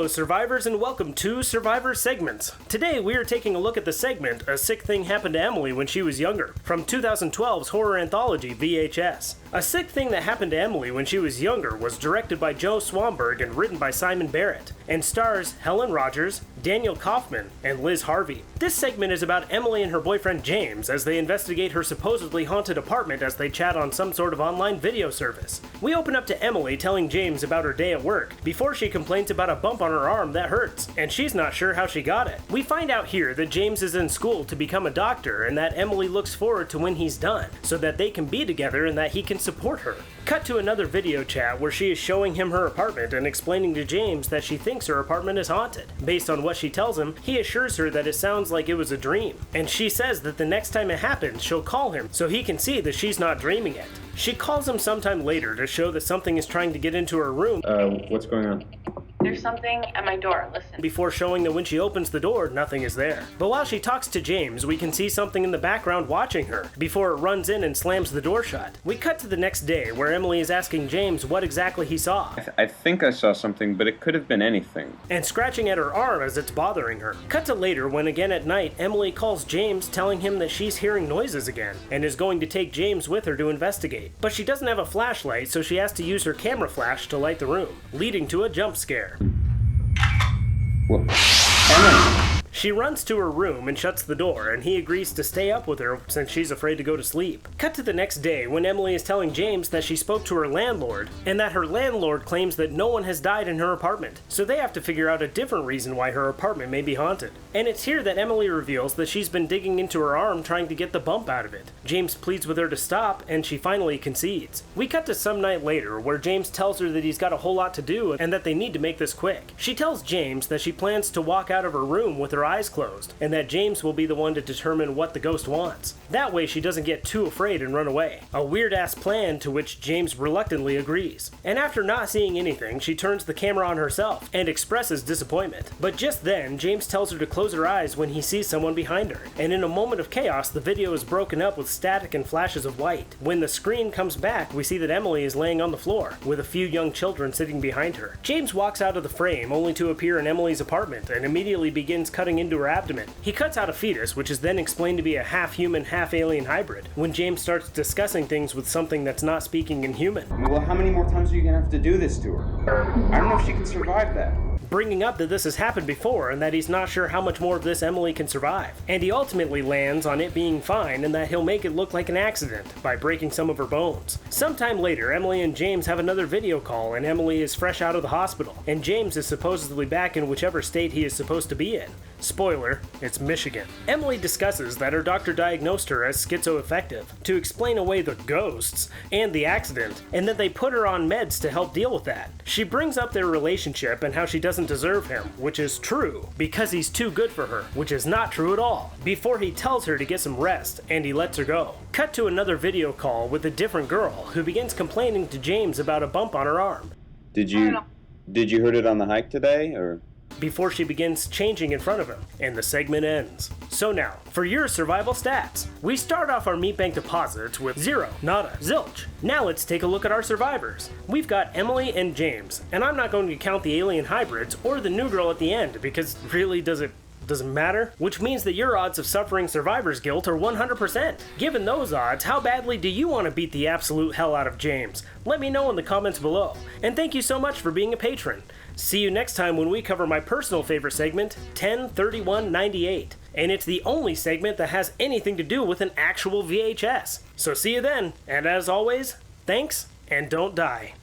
Hello survivors and welcome to Survivor Segments. Today we are taking a look at the segment A Sick Thing Happened to Emily When She Was Younger from 2012's horror anthology VHS. A Sick Thing That Happened to Emily When She Was Younger was directed by Joe Swanberg and written by Simon Barrett, and stars Helen Rogers, Daniel Kaufman, and Liz Harvey. This segment is about Emily and her boyfriend James as they investigate her supposedly haunted apartment as they chat on some sort of online video service. We open up to Emily telling James about her day at work before she complains about a bump on her arm that hurts, and she's not sure how she got it. We find out here that James is in school to become a doctor and that Emily looks forward to when he's done, so that they can be together and that he can support her. Cut to another video chat where she is showing him her apartment and explaining to James that she thinks her apartment is haunted. Based on what she tells him, he assures her that it sounds like it was a dream, and she says that the next time it happens, she'll call him so he can see that she's not dreaming it. She calls him sometime later to show that something is trying to get into her room. What's going on? There's something at my door, listen. Before showing that when she opens the door, nothing is there. But while she talks to James, we can see something in the background watching her, before it runs in and slams the door shut. We cut to the next day, where Emily is asking James what exactly he saw. I think I saw something, but it could have been anything. And scratching at her arm as it's bothering her. Cut to later, when again at night, Emily calls James telling him that she's hearing noises again, and is going to take James with her to investigate. But she doesn't have a flashlight, so she has to use her camera flash to light the room, leading to a jump scare. What? Emily! She runs to her room and shuts the door, and he agrees to stay up with her since she's afraid to go to sleep. Cut to the next day when Emily is telling James that she spoke to her landlord, and that her landlord claims that no one has died in her apartment, so they have to figure out a different reason why her apartment may be haunted. And it's here that Emily reveals that she's been digging into her arm trying to get the bump out of it. James pleads with her to stop, and she finally concedes. We cut to some night later where James tells her that he's got a whole lot to do and that they need to make this quick. She tells James that she plans to walk out of her room with her eyes closed, and that James will be the one to determine what the ghost wants. That way she doesn't get too afraid and run away. A weird-ass plan to which James reluctantly agrees. And after not seeing anything, she turns the camera on herself and expresses disappointment. But just then, James tells her to close her eyes when he sees someone behind her. And in a moment of chaos, the video is broken up with static and flashes of light. When the screen comes back, we see that Emily is laying on the floor, with a few young children sitting behind her. James walks out of the frame only to appear in Emily's apartment and immediately begins cutting into her abdomen. He cuts out a fetus, which is then explained to be a half-human, half-alien hybrid, when James starts discussing things with something that's not speaking in human. Well, how many more times are you gonna have to do this to her? I don't know if she can survive that. Bringing up that this has happened before and that he's not sure how much more of this Emily can survive. And he ultimately lands on it being fine and that he'll make it look like an accident by breaking some of her bones. Sometime later, Emily and James have another video call and Emily is fresh out of the hospital, and James is supposedly back in whichever state he is supposed to be in. Spoiler, it's Michigan. Emily discusses that her doctor diagnosed her as schizoaffective to explain away the ghosts and the accident, and that they put her on meds to help deal with that. She brings up their relationship and how she doesn't deserve him, which is true, because he's too good for her, which is not true at all, before he tells her to get some rest, and he lets her go. Cut to another video call with a different girl, who begins complaining to James about a bump on her arm. Did you hurt it on the hike today, or? Before she begins changing in front of him, and the segment ends. So now, for your survival stats. We start off our meat bank deposits with 0, nada, zilch. Now let's take a look at our survivors. We've got Emily and James, and I'm not going to count the alien hybrids or the new girl at the end, because really doesn't matter, which means that your odds of suffering survivor's guilt are 100%. Given those odds, how badly do you want to beat the absolute hell out of James? Let me know in the comments below. And thank you so much for being a patron. See you next time when we cover my personal favorite segment, 10/31/98. And it's the only segment that has anything to do with an actual VHS. So see you then, and as always, thanks and don't die.